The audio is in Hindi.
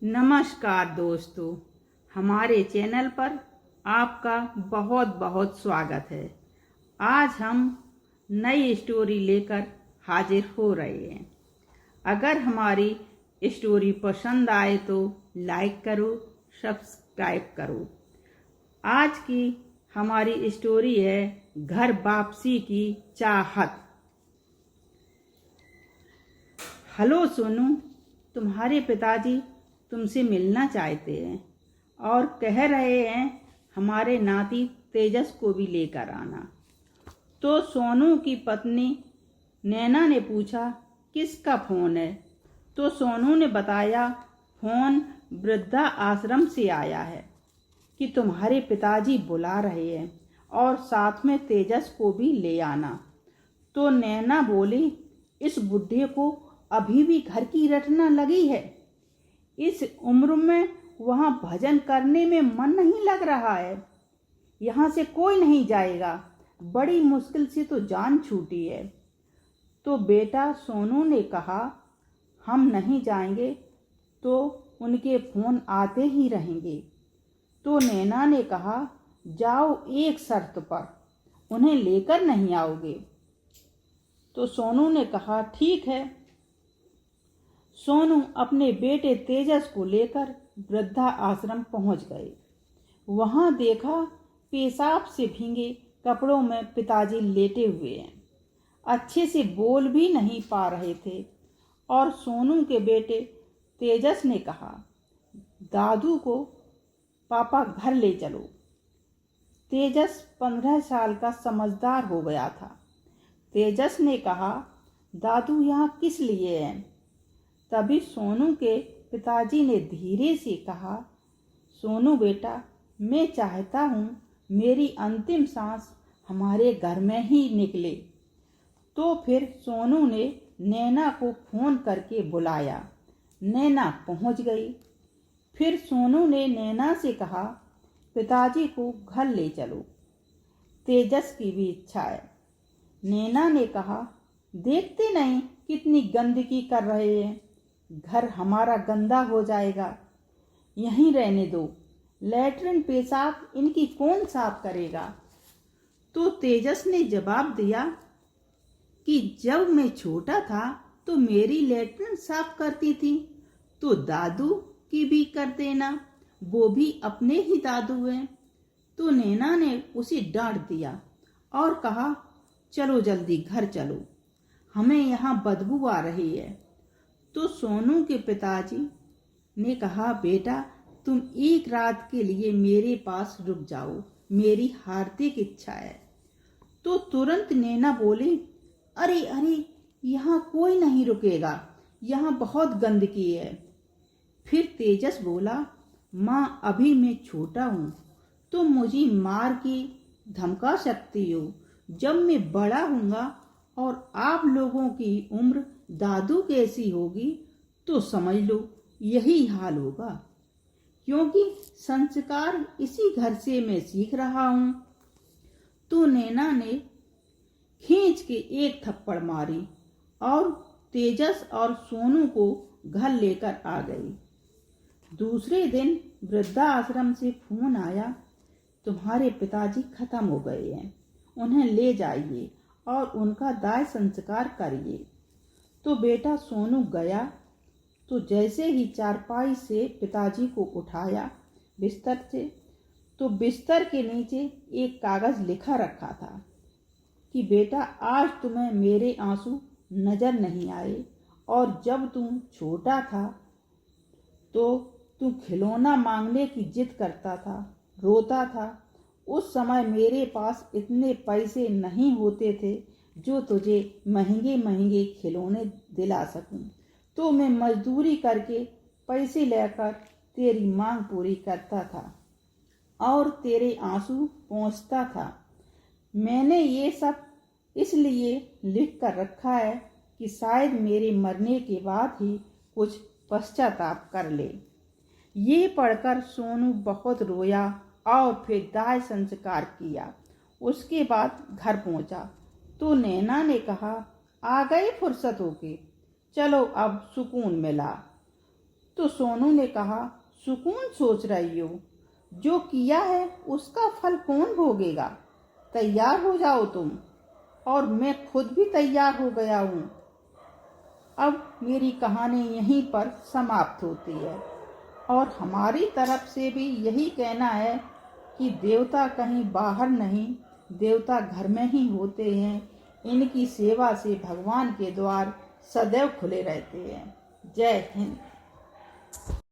नमस्कार दोस्तों, हमारे चैनल पर आपका बहुत बहुत स्वागत है। आज हम नई स्टोरी लेकर हाजिर हो रहे हैं। अगर हमारी स्टोरी पसंद आए तो लाइक करो, सब्सक्राइब करो। आज की हमारी स्टोरी है घर वापसी की चाहत। हेलो सोनू, तुम्हारे पिताजी तुमसे मिलना चाहते हैं और कह रहे हैं हमारे नाती तेजस को भी लेकर आना। तो सोनू की पत्नी नैना ने पूछा, किसका फ़ोन है? तो सोनू ने बताया, फ़ोन वृद्धा आश्रम से आया है कि तुम्हारे पिताजी बुला रहे हैं और साथ में तेजस को भी ले आना। तो नैना बोली, इस बुढ़े को अभी भी घर की रटना लगी है। इस उम्र में वहाँ भजन करने में मन नहीं लग रहा है। यहाँ से कोई नहीं जाएगा, बड़ी मुश्किल से तो जान छूटी है। तो बेटा सोनू ने कहा, हम नहीं जाएंगे तो उनके फ़ोन आते ही रहेंगे। तो नैना ने कहा, जाओ एक शर्त पर, उन्हें लेकर नहीं आओगे? तो सोनू ने कहा, ठीक है। सोनू अपने बेटे तेजस को लेकर वृद्धा आश्रम पहुंच गए। वहां देखा पेशाब से भीगे कपड़ों में पिताजी लेटे हुए हैं। अच्छे से बोल भी नहीं पा रहे थे। और सोनू के बेटे तेजस ने कहा, दादू को पापा घर ले चलो। तेजस 15 साल का समझदार हो गया था। तेजस ने कहा, दादू यहाँ किस लिए हैं? तभी सोनू के पिताजी ने धीरे से कहा, सोनू बेटा, मैं चाहता हूँ मेरी अंतिम सांस हमारे घर में ही निकले। तो फिर सोनू ने नैना को फ़ोन करके बुलाया। नैना पहुँच गई। फिर सोनू ने नैना से कहा, पिताजी को घर ले चलो, तेजस की भी इच्छा है। नैना ने कहा, देखते नहीं कितनी गंदगी कर रहे हैं, घर हमारा गंदा हो जाएगा, यहीं रहने दो। लैट्रिन पेशाब इनकी कौन साफ करेगा? तो तेजस ने जवाब दिया कि जब मैं छोटा था तो मेरी लैट्रिन साफ करती थी, तो दादू की भी कर देना, वो भी अपने ही दादू हैं। तो नैना ने उसे डांट दिया और कहा, चलो जल्दी घर चलो, हमें यहाँ बदबू आ रही है। तो सोनू के पिताजी ने कहा, बेटा तुम एक रात के लिए मेरे पास रुक जाओ, मेरी हार्दिक इच्छा है। तो तुरंत नैना बोली, अरे अरे, यहाँ कोई नहीं रुकेगा, यहाँ बहुत गंदगी है। फिर तेजस बोला, माँ अभी मैं छोटा हूँ, तो मुझे मार के धमका सकती हो। जब मैं बड़ा हूँगा और आप लोगों की उम्र दादू कैसी होगी तो समझ लो यही हाल होगा, क्योंकि संस्कार इसी घर से मैं सीख रहा हूँ। तो नैना ने खींच के एक थप्पड़ मारी और तेजस और सोनू को घर लेकर आ गई। दूसरे दिन वृद्धा आश्रम से फोन आया, तुम्हारे पिताजी खत्म हो गए हैं, उन्हें ले जाइए और उनका दाह संस्कार करिए। तो बेटा सोनू गया। तो जैसे ही चारपाई से पिताजी को उठाया बिस्तर से, तो बिस्तर के नीचे एक कागज लिखा रखा था कि बेटा आज तुम्हें मेरे आंसू नजर नहीं आए, और जब तुम छोटा था तो तू खिलौना मांगने की जिद करता था, रोता था। उस समय मेरे पास इतने पैसे नहीं होते थे जो तुझे महंगे महंगे खिलौने दिला सकूं, तो मैं मजदूरी करके पैसे लेकर तेरी मांग पूरी करता था और तेरे आंसू पोंछता था। मैंने ये सब इसलिए लिख कर रखा है कि शायद मेरे मरने के बाद ही कुछ पश्चाताप कर ले। ये पढ़कर सोनू बहुत रोया और फिर दाह संस्कार किया। उसके बाद घर पहुंचा तो नैना ने कहा, आ गई फुर्सत होके, चलो अब सुकून मिला। तो सोनू ने कहा, सुकून सोच रही हो, जो किया है उसका फल कौन भोगेगा। तैयार हो जाओ तुम। और मैं खुद भी तैयार हो गया हूँ। अब मेरी कहानी यहीं पर समाप्त होती है और हमारी तरफ से भी यही कहना है कि देवता कहीं बाहर नहीं, देवता घर में ही होते हैं। इनकी सेवा से भगवान के द्वार सदैव खुले रहते हैं। जय हिंद।